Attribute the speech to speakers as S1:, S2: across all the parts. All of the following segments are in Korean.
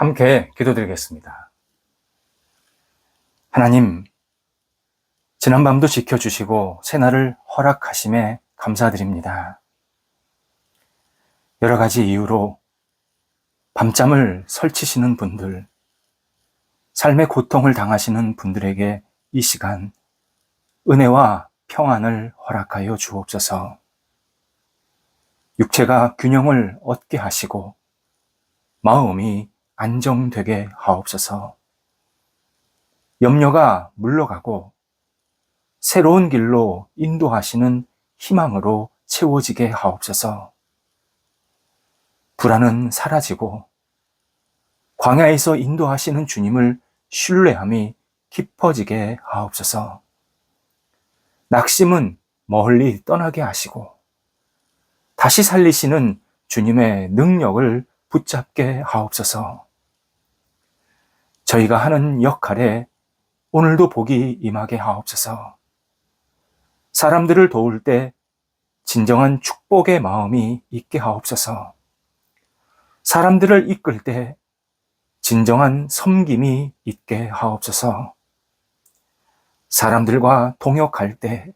S1: 함께 기도드리겠습니다. 하나님, 지난밤도 지켜주시고 새날을 허락하심에 감사드립니다. 여러 가지 이유로 밤잠을 설치시는 분들, 삶의 고통을 당하시는 분들에게 이 시간 은혜와 평안을 허락하여 주옵소서. 육체가 균형을 얻게 하시고 마음이 안정되게 하옵소서. 염려가 물러가고 새로운 길로 인도하시는 희망으로 채워지게 하옵소서. 불안은 사라지고 광야에서 인도하시는 주님을 신뢰함이 깊어지게 하옵소서. 낙심은 멀리 떠나게 하시고 다시 살리시는 주님의 능력을 붙잡게 하옵소서. 저희가 하는 역할에 오늘도 복이 임하게 하옵소서. 사람들을 도울 때 진정한 축복의 마음이 있게 하옵소서. 사람들을 이끌 때 진정한 섬김이 있게 하옵소서. 사람들과 동역할 때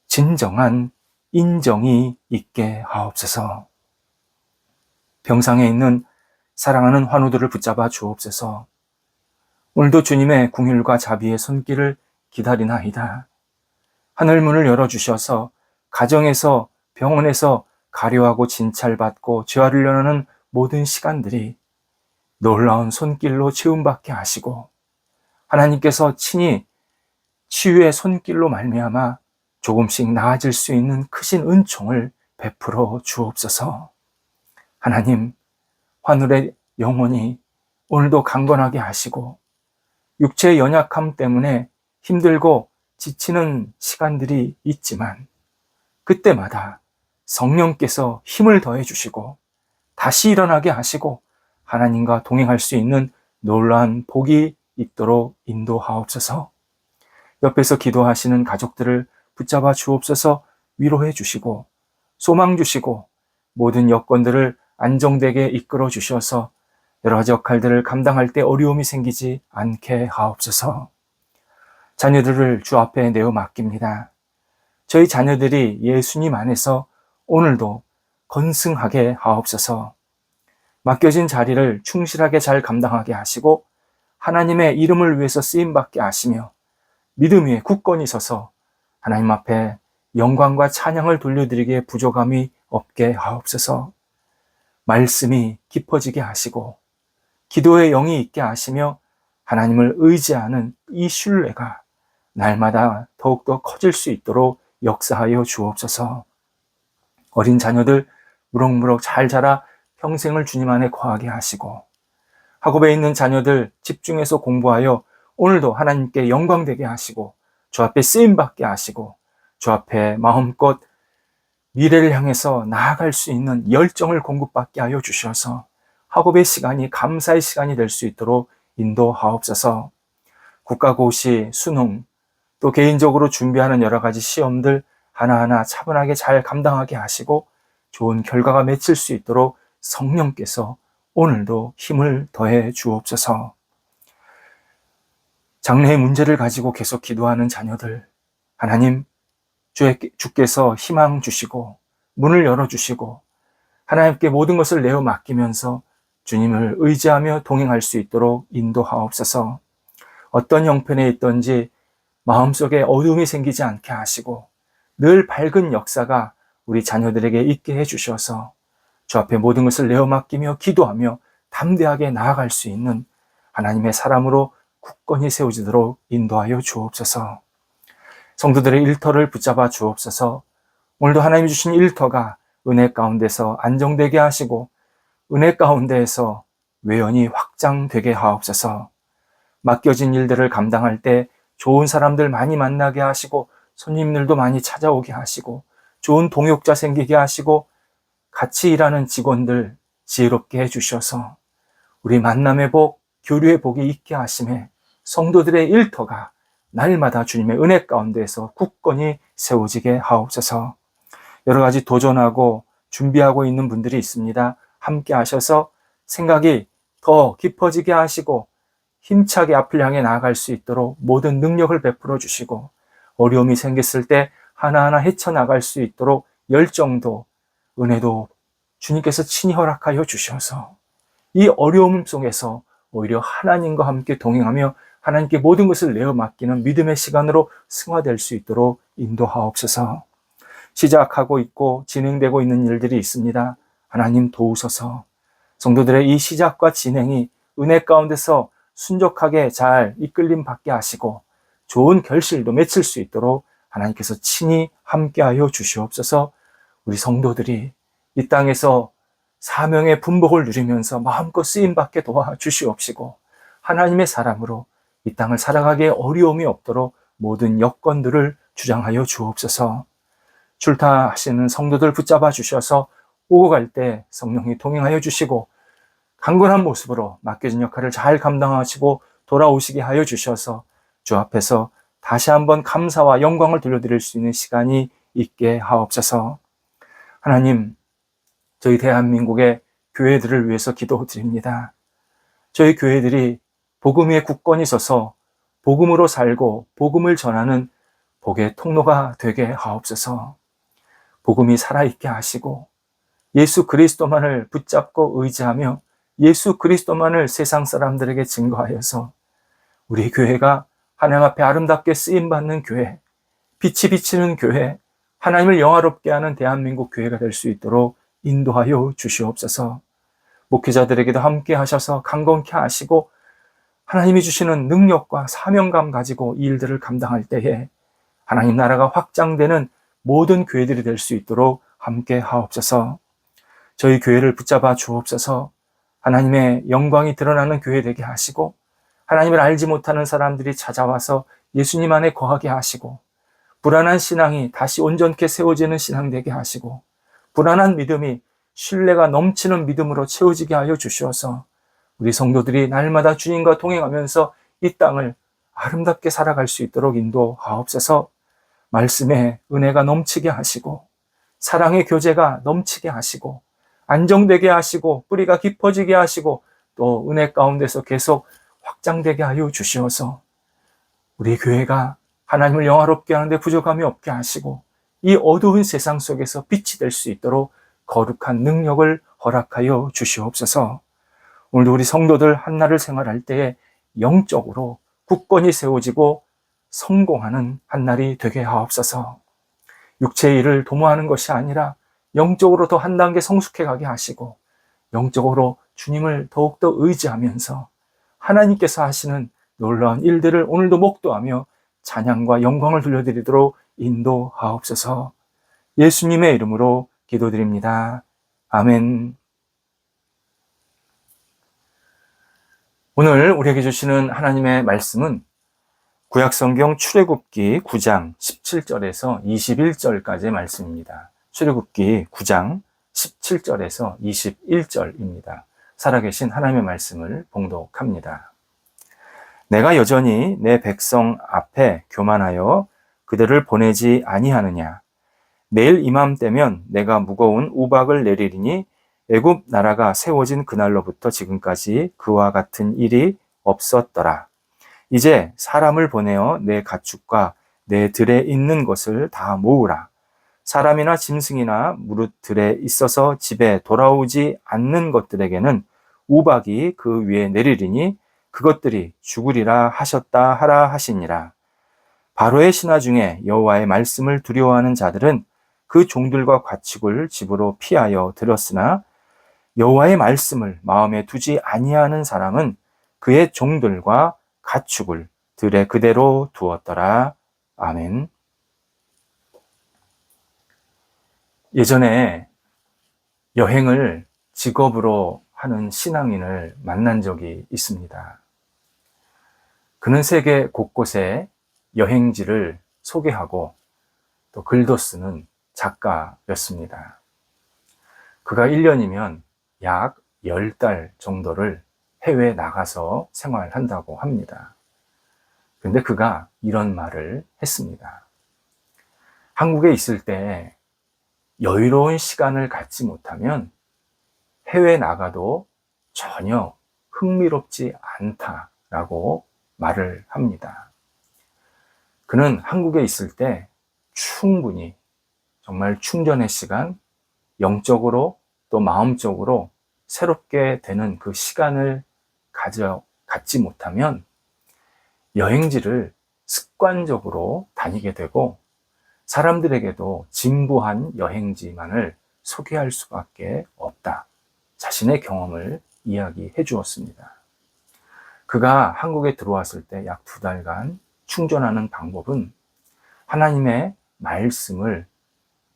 S1: 진정한 인정이 있게 하옵소서. 병상에 있는 사랑하는 환우들을 붙잡아 주옵소서. 오늘도 주님의 궁율과 자비의 손길을 기다리나이다. 하늘문을 열어주셔서 가정에서 병원에서 가려하고 진찰받고 재활을 연하는 모든 시간들이 놀라운 손길로 채움받게 하시고 하나님께서 친히 치유의 손길로 말미암아 조금씩 나아질 수 있는 크신 은총을 베풀어 주옵소서. 하나님, 환울의 영혼이 오늘도 강건하게 하시고 육체의 연약함 때문에 힘들고 지치는 시간들이 있지만 그때마다 성령께서 힘을 더해 주시고 다시 일어나게 하시고 하나님과 동행할 수 있는 놀라운 복이 있도록 인도하옵소서. 옆에서 기도하시는 가족들을 붙잡아 주옵소서. 위로해 주시고 소망 주시고 모든 여건들을 안정되게 이끌어 주셔서 여러 가지 역할들을 감당할 때 어려움이 생기지 않게 하옵소서. 자녀들을 주 앞에 내어 맡깁니다. 저희 자녀들이 예수님 안에서 오늘도 건승하게 하옵소서. 맡겨진 자리를 충실하게 잘 감당하게 하시고 하나님의 이름을 위해서 쓰임받게 하시며 믿음 위에 굳건히 서서 하나님 앞에 영광과 찬양을 돌려드리기에 부족함이 없게 하옵소서. 말씀이 깊어지게 하시고 기도의 영이 있게 하시며 하나님을 의지하는 이 신뢰가 날마다 더욱더 커질 수 있도록 역사하여 주옵소서. 어린 자녀들 무럭무럭 잘 자라 평생을 주님 안에 거하게 하시고 학업에 있는 자녀들 집중해서 공부하여 오늘도 하나님께 영광되게 하시고 주 앞에 쓰임받게 하시고 주 앞에 마음껏 미래를 향해서 나아갈 수 있는 열정을 공급받게 하여 주셔서 학업의 시간이 감사의 시간이 될 수 있도록 인도하옵소서. 국가고시, 수능, 또 개인적으로 준비하는 여러 가지 시험들 하나하나 차분하게 잘 감당하게 하시고 좋은 결과가 맺힐 수 있도록 성령께서 오늘도 힘을 더해 주옵소서. 장래의 문제를 가지고 계속 기도하는 자녀들, 하나님, 주께서 희망 주시고 문을 열어주시고 하나님께 모든 것을 내어 맡기면서 주님을 의지하며 동행할 수 있도록 인도하옵소서. 어떤 형편에 있든지 마음속에 어두움이 생기지 않게 하시고 늘 밝은 역사가 우리 자녀들에게 있게 해주셔서 주 앞에 모든 것을 내어 맡기며 기도하며 담대하게 나아갈 수 있는 하나님의 사람으로 굳건히 세워지도록 인도하여 주옵소서. 성도들의 일터를 붙잡아 주옵소서. 오늘도 하나님이 주신 일터가 은혜 가운데서 안정되게 하시고 은혜 가운데에서 외연이 확장되게 하옵소서. 맡겨진 일들을 감당할 때 좋은 사람들 많이 만나게 하시고 손님들도 많이 찾아오게 하시고 좋은 동역자 생기게 하시고 같이 일하는 직원들 지혜롭게 해주셔서 우리 만남의 복, 교류의 복이 있게 하심에 성도들의 일터가 날마다 주님의 은혜 가운데에서 굳건히 세워지게 하옵소서. 여러 가지 도전하고 준비하고 있는 분들이 있습니다. 함께 하셔서 생각이 더 깊어지게 하시고 힘차게 앞을 향해 나아갈 수 있도록 모든 능력을 베풀어 주시고 어려움이 생겼을 때 하나하나 헤쳐나갈 수 있도록 열정도 은혜도 주님께서 친히 허락하여 주셔서 이 어려움 속에서 오히려 하나님과 함께 동행하며 하나님께 모든 것을 내어 맡기는 믿음의 시간으로 승화될 수 있도록 인도하옵소서. 시작하고 있고 진행되고 있는 일들이 있습니다. 하나님 도우소서. 성도들의 이 시작과 진행이 은혜 가운데서 순적하게 잘 이끌림 받게 하시고 좋은 결실도 맺힐 수 있도록 하나님께서 친히 함께하여 주시옵소서. 우리 성도들이 이 땅에서 사명의 분복을 누리면서 마음껏 쓰임받게 도와주시옵시고 하나님의 사람으로 이 땅을 살아가기에 어려움이 없도록 모든 여건들을 주장하여 주옵소서. 출타하시는 성도들 붙잡아 주셔서 오고 갈 때 성령이 동행하여 주시고 강건한 모습으로 맡겨진 역할을 잘 감당하시고 돌아오시게 하여 주셔서 주 앞에서 다시 한번 감사와 영광을 돌려드릴 수 있는 시간이 있게 하옵소서. 하나님, 저희 대한민국의 교회들을 위해서 기도드립니다. 저희 교회들이 복음 위에 굳건히 서서 복음으로 살고 복음을 전하는 복의 통로가 되게 하옵소서. 복음이 살아있게 하시고 예수 그리스도만을 붙잡고 의지하며 예수 그리스도만을 세상 사람들에게 증거하여서 우리 교회가 하나님 앞에 아름답게 쓰임받는 교회, 빛이 비치는 교회, 하나님을 영화롭게 하는 대한민국 교회가 될 수 있도록 인도하여 주시옵소서. 목회자들에게도 함께 하셔서 강건케 하시고 하나님이 주시는 능력과 사명감 가지고 이 일들을 감당할 때에 하나님 나라가 확장되는 모든 교회들이 될 수 있도록 함께 하옵소서. 저희 교회를 붙잡아 주옵소서. 하나님의 영광이 드러나는 교회 되게 하시고 하나님을 알지 못하는 사람들이 찾아와서 예수님 안에 거하게 하시고 불안한 신앙이 다시 온전케 세워지는 신앙 되게 하시고 불안한 믿음이 신뢰가 넘치는 믿음으로 채워지게 하여 주시어서 우리 성도들이 날마다 주님과 동행하면서 이 땅을 아름답게 살아갈 수 있도록 인도하옵소서. 말씀에 은혜가 넘치게 하시고 사랑의 교제가 넘치게 하시고 안정되게 하시고 뿌리가 깊어지게 하시고 또 은혜 가운데서 계속 확장되게 하여 주시어서 우리 교회가 하나님을 영화롭게 하는데 부족함이 없게 하시고 이 어두운 세상 속에서 빛이 될 수 있도록 거룩한 능력을 허락하여 주시옵소서. 오늘도 우리 성도들 한날을 생활할 때에 영적으로 굳건히 세워지고 성공하는 한날이 되게 하옵소서. 육체의 일을 도모하는 것이 아니라 영적으로 더 한 단계 성숙해 가게 하시고 영적으로 주님을 더욱더 의지하면서 하나님께서 하시는 놀라운 일들을 오늘도 목도하며 찬양과 영광을 돌려드리도록 인도하옵소서. 예수님의 이름으로 기도드립니다. 아멘. 오늘 우리에게 주시는 하나님의 말씀은 구약성경 출애굽기 9장 17절에서 21절까지의 말씀입니다. 출애굽기 9장 17절에서 21절입니다. 살아계신 하나님의 말씀을 봉독합니다. 내가 여전히 내 백성 앞에 교만하여 그들을 보내지 아니하느냐. 내일 이맘때면 내가 무거운 우박을 내리리니 애굽 나라가 세워진 그날로부터 지금까지 그와 같은 일이 없었더라. 이제 사람을 보내어 내 가축과 내 들에 있는 것을 다 모으라. 사람이나 짐승이나 무릇 들에 있어서 집에 돌아오지 않는 것들에게는 우박이 그 위에 내리리니 그것들이 죽으리라 하셨다 하라 하시니라. 바로의 신하 중에 여호와의 말씀을 두려워하는 자들은 그 종들과 가축을 집으로 피하여 들었으나 여호와의 말씀을 마음에 두지 아니하는 사람은 그의 종들과 가축을 들에 그대로 두었더라. 아멘. 예전에 여행을 직업으로 하는 신앙인을 만난 적이 있습니다. 그는 세계 곳곳에 여행지를 소개하고 또 글도 쓰는 작가였습니다. 그가 1년이면 약 10달 정도를 해외에 나가서 생활한다고 합니다. 그런데 그가 이런 말을 했습니다. 한국에 있을 때 여유로운 시간을 갖지 못하면 해외에 나가도 전혀 흥미롭지 않다라고 말을 합니다. 그는 한국에 있을 때 충분히 정말 충전의 시간, 영적으로 또 마음적으로 새롭게 되는 그 시간을 갖지 못하면 여행지를 습관적으로 다니게 되고 사람들에게도 진부한 여행지만을 소개할 수밖에 없다. 자신의 경험을 이야기해 주었습니다. 그가 한국에 들어왔을 때 약 2달간 충전하는 방법은 하나님의 말씀을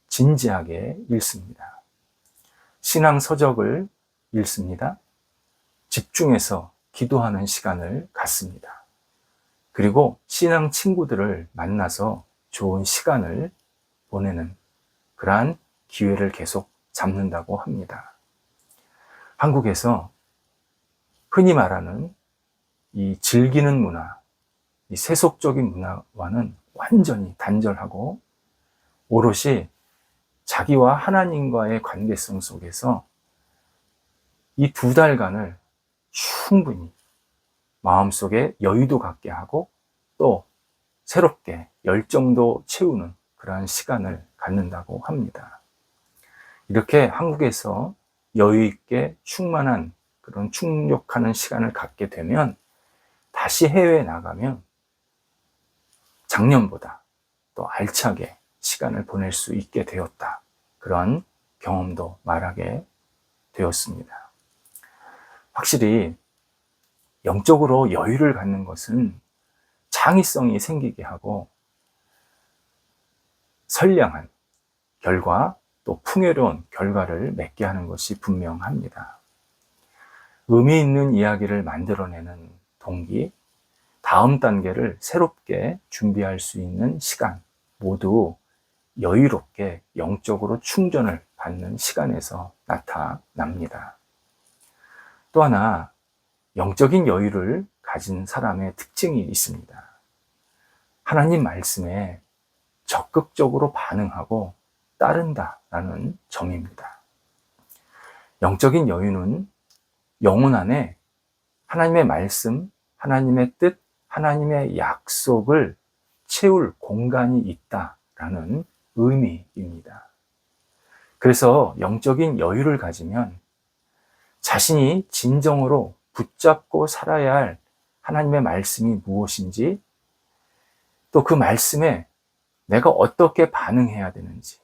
S1: 진지하게 읽습니다. 신앙 서적을 읽습니다. 집중해서 기도하는 시간을 갖습니다. 그리고 신앙 친구들을 만나서 좋은 시간을 보내는 그러한 기회를 계속 잡는다고 합니다. 한국에서 흔히 말하는 이 즐기는 문화, 이 세속적인 문화와는 완전히 단절하고 오롯이 자기와 하나님과의 관계성 속에서 이 2달간을 충분히 마음속에 여유도 갖게 하고 또 새롭게 열정도 채우는 그러한 시간을 갖는다고 합니다. 이렇게 한국에서 여유 있게 충만한 그런 충족하는 시간을 갖게 되면 다시 해외에 나가면 작년보다 또 알차게 시간을 보낼 수 있게 되었다. 그런 경험도 말하게 되었습니다. 확실히 영적으로 여유를 갖는 것은 창의성이 생기게 하고 선량한 결과 또 풍요로운 결과를 맺게 하는 것이 분명합니다. 의미 있는 이야기를 만들어내는 동기, 다음 단계를 새롭게 준비할 수 있는 시간, 모두 여유롭게 영적으로 충전을 받는 시간에서 나타납니다. 또 하나, 영적인 여유를 가진 사람의 특징이 있습니다. 하나님 말씀에 적극적으로 반응하고 따른다라는 점입니다. 영적인 여유는 영혼 안에 하나님의 말씀, 하나님의 뜻, 하나님의 약속을 채울 공간이 있다라는 의미입니다. 그래서 영적인 여유를 가지면 자신이 진정으로 붙잡고 살아야 할 하나님의 말씀이 무엇인지, 또 그 말씀에 내가 어떻게 반응해야 되는지,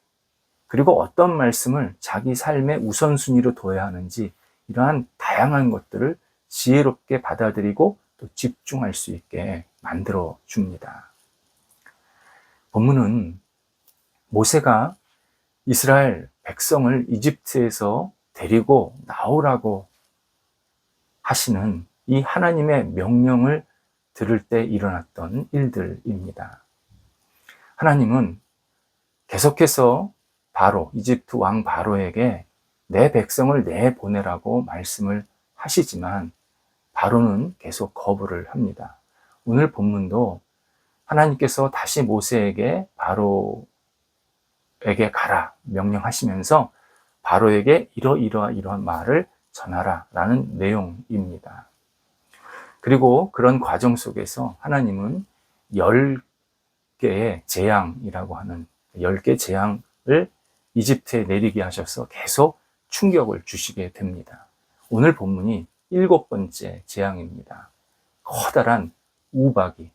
S1: 그리고 어떤 말씀을 자기 삶의 우선순위로 둬야 하는지, 이러한 다양한 것들을 지혜롭게 받아들이고 또 집중할 수 있게 만들어 줍니다. 본문은 모세가 이스라엘 백성을 이집트에서 데리고 나오라고 하시는 이 하나님의 명령을 들을 때 일어났던 일들입니다. 하나님은 계속해서 이집트 왕 바로에게 내 백성을 내보내라고 말씀을 하시지만 바로는 계속 거부를 합니다. 오늘 본문도 하나님께서 다시 모세에게 바로에게 가라 명령하시면서 바로에게 이러한 말을 전하라 라는 내용입니다. 그리고 그런 과정 속에서 하나님은 10개의 재앙이라고 하는 10개 재앙을 이집트에 내리게 하셔서 계속 충격을 주시게 됩니다. 오늘 본문이 7번째 재앙입니다. 커다란 우박이,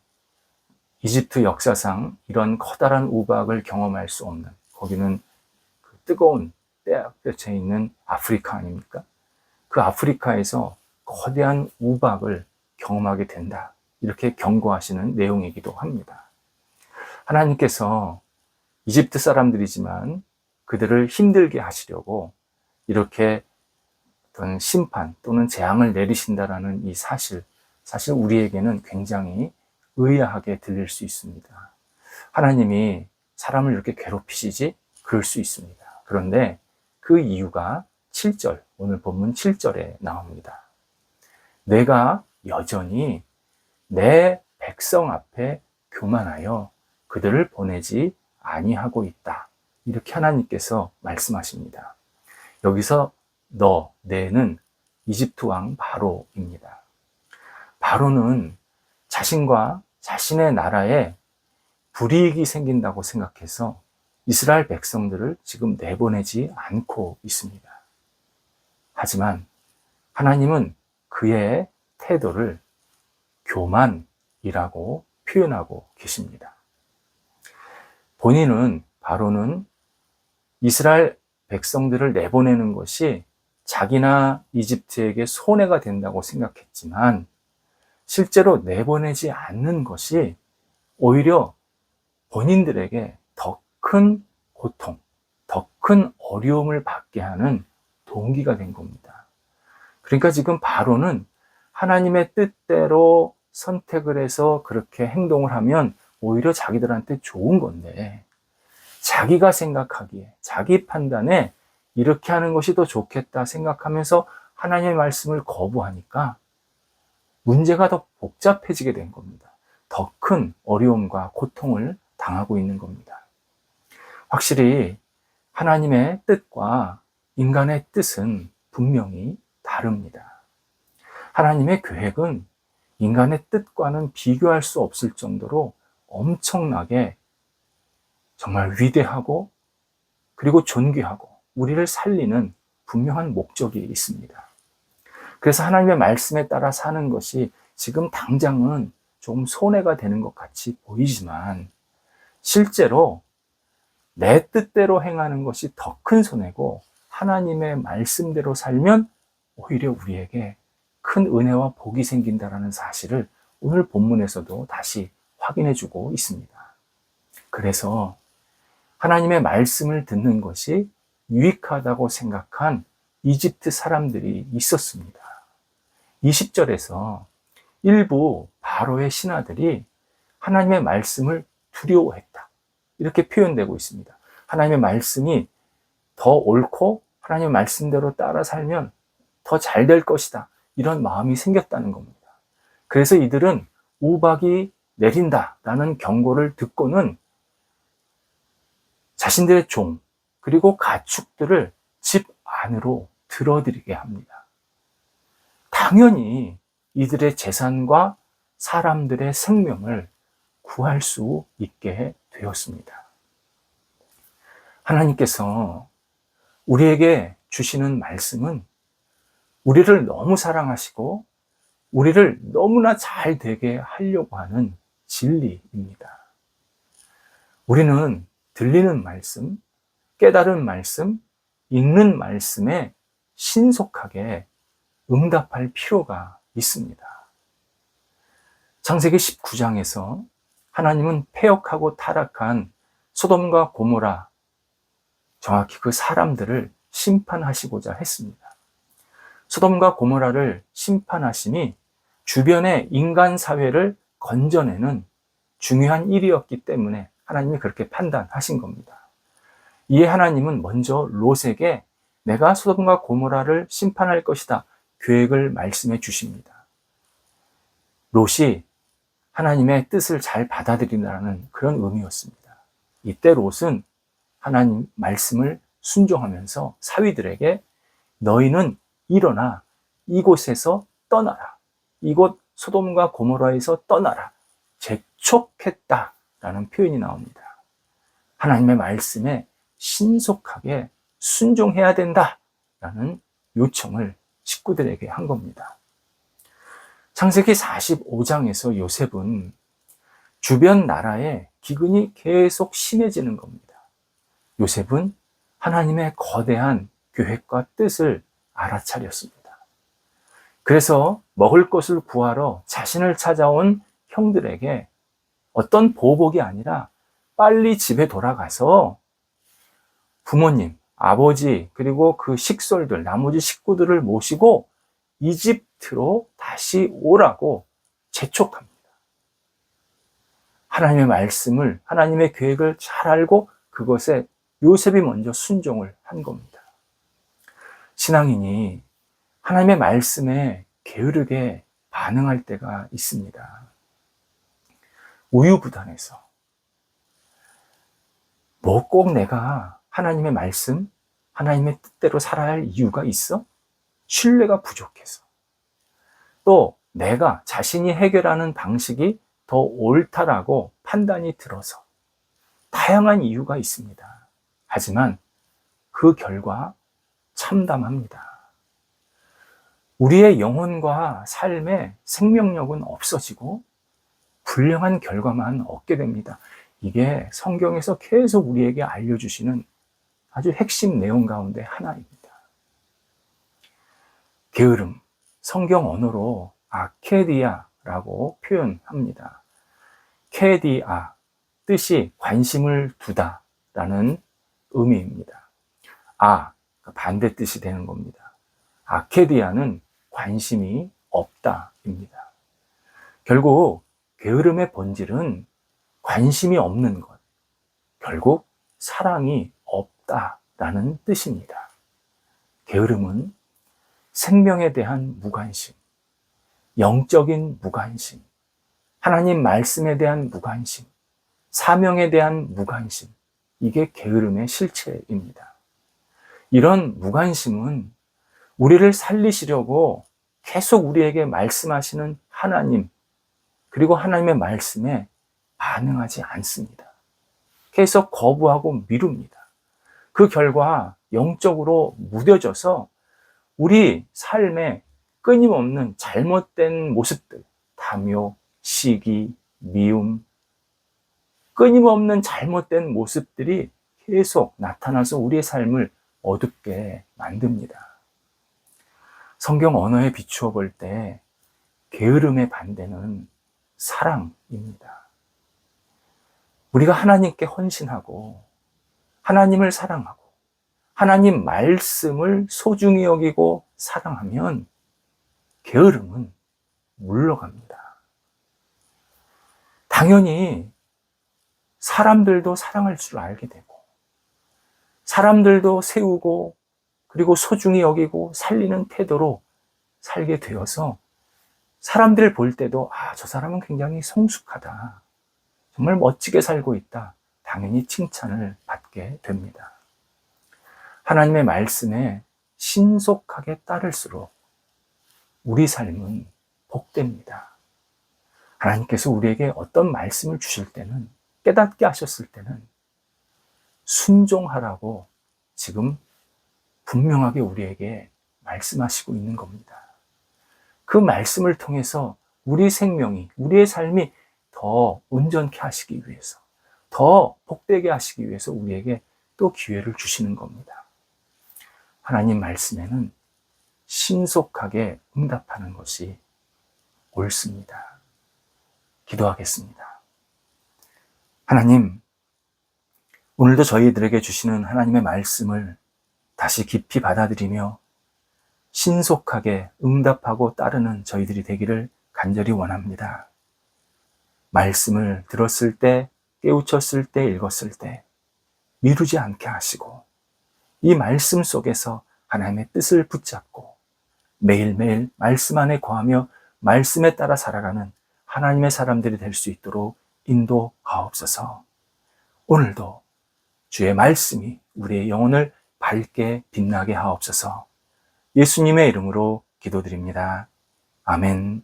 S1: 이집트 역사상 이런 커다란 우박을 경험할 수 없는, 거기는 그 뜨거운 떼약볕에 있는 아프리카 아닙니까? 그 아프리카에서 거대한 우박을 경험하게 된다. 이렇게 경고하시는 내용이기도 합니다. 하나님께서 이집트 사람들이지만 그들을 힘들게 하시려고 이렇게 어떤 심판 또는 재앙을 내리신다라는 이 사실 우리에게는 굉장히 의아하게 들릴 수 있습니다. 하나님이 사람을 이렇게 괴롭히시지? 그럴 수 있습니다. 그런데 그 이유가 7절, 오늘 본문 7절에 나옵니다. 내가 여전히 내 백성 앞에 교만하여 그들을 보내지 아니하고 있다. 이렇게 하나님께서 말씀하십니다. 여기서 내는 이집트 왕 바로입니다. 바로는 자신과 자신의 나라에 불이익이 생긴다고 생각해서 이스라엘 백성들을 지금 내보내지 않고 있습니다. 하지만 하나님은 그의 태도를 교만이라고 표현하고 계십니다. 본인은 바로는 이스라엘 백성들을 내보내는 것이 자기나 이집트에게 손해가 된다고 생각했지만 실제로 내보내지 않는 것이 오히려 본인들에게 더 큰 고통, 더 큰 어려움을 받게 하는 동기가 된 겁니다. 그러니까 지금 바로는 하나님의 뜻대로 선택을 해서 그렇게 행동을 하면 오히려 자기들한테 좋은 건데 자기가 생각하기에, 자기 판단에 이렇게 하는 것이 더 좋겠다 생각하면서 하나님의 말씀을 거부하니까 문제가 더 복잡해지게 된 겁니다. 더 큰 어려움과 고통을 당하고 있는 겁니다. 확실히 하나님의 뜻과 인간의 뜻은 분명히 다릅니다. 하나님의 계획은 인간의 뜻과는 비교할 수 없을 정도로 엄청나게 정말 위대하고 그리고 존귀하고 우리를 살리는 분명한 목적이 있습니다. 그래서 하나님의 말씀에 따라 사는 것이 지금 당장은 좀 손해가 되는 것 같이 보이지만 실제로 내 뜻대로 행하는 것이 더 큰 손해고 하나님의 말씀대로 살면 오히려 우리에게 큰 은혜와 복이 생긴다는 사실을 오늘 본문에서도 다시 확인해 주고 있습니다. 그래서 하나님의 말씀을 듣는 것이 유익하다고 생각한 이집트 사람들이 있었습니다. 20절에서 일부 바로의 신하들이 하나님의 말씀을 두려워했다. 이렇게 표현되고 있습니다. 하나님의 말씀이 더 옳고 하나님의 말씀대로 따라 살면 더 잘 될 것이다. 이런 마음이 생겼다는 겁니다. 그래서 이들은 우박이 내린다라는 경고를 듣고는 자신들의 종 그리고 가축들을 집 안으로 들어들이게 합니다. 당연히 이들의 재산과 사람들의 생명을 구할 수 있게 되었습니다. 하나님께서 우리에게 주시는 말씀은 우리를 너무 사랑하시고 우리를 너무나 잘 되게 하려고 하는 진리입니다. 우리는 들리는 말씀, 깨달은 말씀, 읽는 말씀에 신속하게 응답할 필요가 있습니다. 창세기 19장에서 하나님은 패역하고 타락한 소돔과 고모라, 정확히 그 사람들을 심판하시고자 했습니다. 소돔과 고모라를 심판하심이 주변의 인간 사회를 건져내는 중요한 일이었기 때문에 하나님이 그렇게 판단하신 겁니다. 이에 하나님은 먼저 롯에게 내가 소돔과 고모라를 심판할 것이다 계획을 말씀해 주십니다. 롯이 하나님의 뜻을 잘 받아들인다는 그런 의미였습니다. 이때 롯은 하나님 말씀을 순종하면서 사위들에게 너희는 일어나 이곳에서 떠나라. 이곳 소돔과 고모라에서 떠나라. 재촉했다라는 표현이 나옵니다. 하나님의 말씀에 신속하게 순종해야 된다라는 요청을 식구들에게 한 겁니다. 창세기 45장에서 요셉은 주변 나라의 기근이 계속 심해지는 겁니다. 요셉은 하나님의 거대한 계획과 뜻을 알아차렸습니다. 그래서 먹을 것을 구하러 자신을 찾아온 형들에게 어떤 보복이 아니라 빨리 집에 돌아가서 부모님, 아버지, 그리고 그 식솔들, 나머지 식구들을 모시고 이집트로 다시 오라고 재촉합니다. 하나님의 말씀을, 하나님의 계획을 잘 알고 그것에 요셉이 먼저 순종을 한 겁니다. 신앙인이 하나님의 말씀에 게으르게 반응할 때가 있습니다. 우유부단해서. 뭐 꼭 내가 하나님의 말씀, 하나님의 뜻대로 살아야 할 이유가 있어? 신뢰가 부족해서, 또 내가 자신이 해결하는 방식이 더 옳다라고 판단이 들어서, 다양한 이유가 있습니다. 하지만 그 결과 참담합니다. 우리의 영혼과 삶의 생명력은 없어지고 불량한 결과만 얻게 됩니다. 이게 성경에서 계속 우리에게 알려주시는 아주 핵심 내용 가운데 하나입니다. 게으름, 성경 언어로 아케디아라고 표현합니다. 케디아, 뜻이 관심을 두다 라는 의미입니다. 반대 뜻이 되는 겁니다. 아케디아는 관심이 없다입니다. 결국 게으름의 본질은 관심이 없는 것, 결국 사랑이 없다라는 뜻입니다. 게으름은 생명에 대한 무관심, 영적인 무관심, 하나님 말씀에 대한 무관심, 사명에 대한 무관심, 이게 게으름의 실체입니다. 이런 무관심은 우리를 살리시려고 계속 우리에게 말씀하시는 하나님, 그리고 하나님의 말씀에 반응하지 않습니다. 계속 거부하고 미룹니다. 그 결과 영적으로 무뎌져서 우리 삶에 끊임없는 잘못된 모습들, 탐욕, 시기, 미움, 끊임없는 잘못된 모습들이 계속 나타나서 우리의 삶을 어둡게 만듭니다. 성경 언어에 비추어 볼 때 게으름의 반대는 사랑입니다. 우리가 하나님께 헌신하고 하나님을 사랑하고 하나님 말씀을 소중히 여기고 사랑하면 게으름은 물러갑니다. 당연히 사람들도 사랑할 줄 알게 되고 사람들도 세우고 그리고 소중히 여기고 살리는 태도로 살게 되어서 사람들 볼 때도 저 사람은 굉장히 성숙하다, 정말 멋지게 살고 있다, 당연히 칭찬을 받게 됩니다. 하나님의 말씀에 신속하게 따를수록 우리 삶은 복됩니다. 하나님께서 우리에게 어떤 말씀을 주실 때는, 깨닫게 하셨을 때는 순종하라고 지금 분명하게 우리에게 말씀하시고 있는 겁니다. 그 말씀을 통해서 우리 생명이, 우리의 삶이 더 온전케 하시기 위해서, 더 복되게 하시기 위해서 우리에게 또 기회를 주시는 겁니다. 하나님 말씀에는 신속하게 응답하는 것이 옳습니다. 기도하겠습니다. 하나님, 오늘도 저희들에게 주시는 하나님의 말씀을 다시 깊이 받아들이며 신속하게 응답하고 따르는 저희들이 되기를 간절히 원합니다. 말씀을 들었을 때, 깨우쳤을 때, 읽었을 때 미루지 않게 하시고 이 말씀 속에서 하나님의 뜻을 붙잡고 매일매일 말씀 안에 거하며 말씀에 따라 살아가는 하나님의 사람들이 될 수 있도록 인도하옵소서. 오늘도 주의 말씀이 우리의 영혼을 밝게 빛나게 하옵소서. 예수님의 이름으로 기도드립니다. 아멘.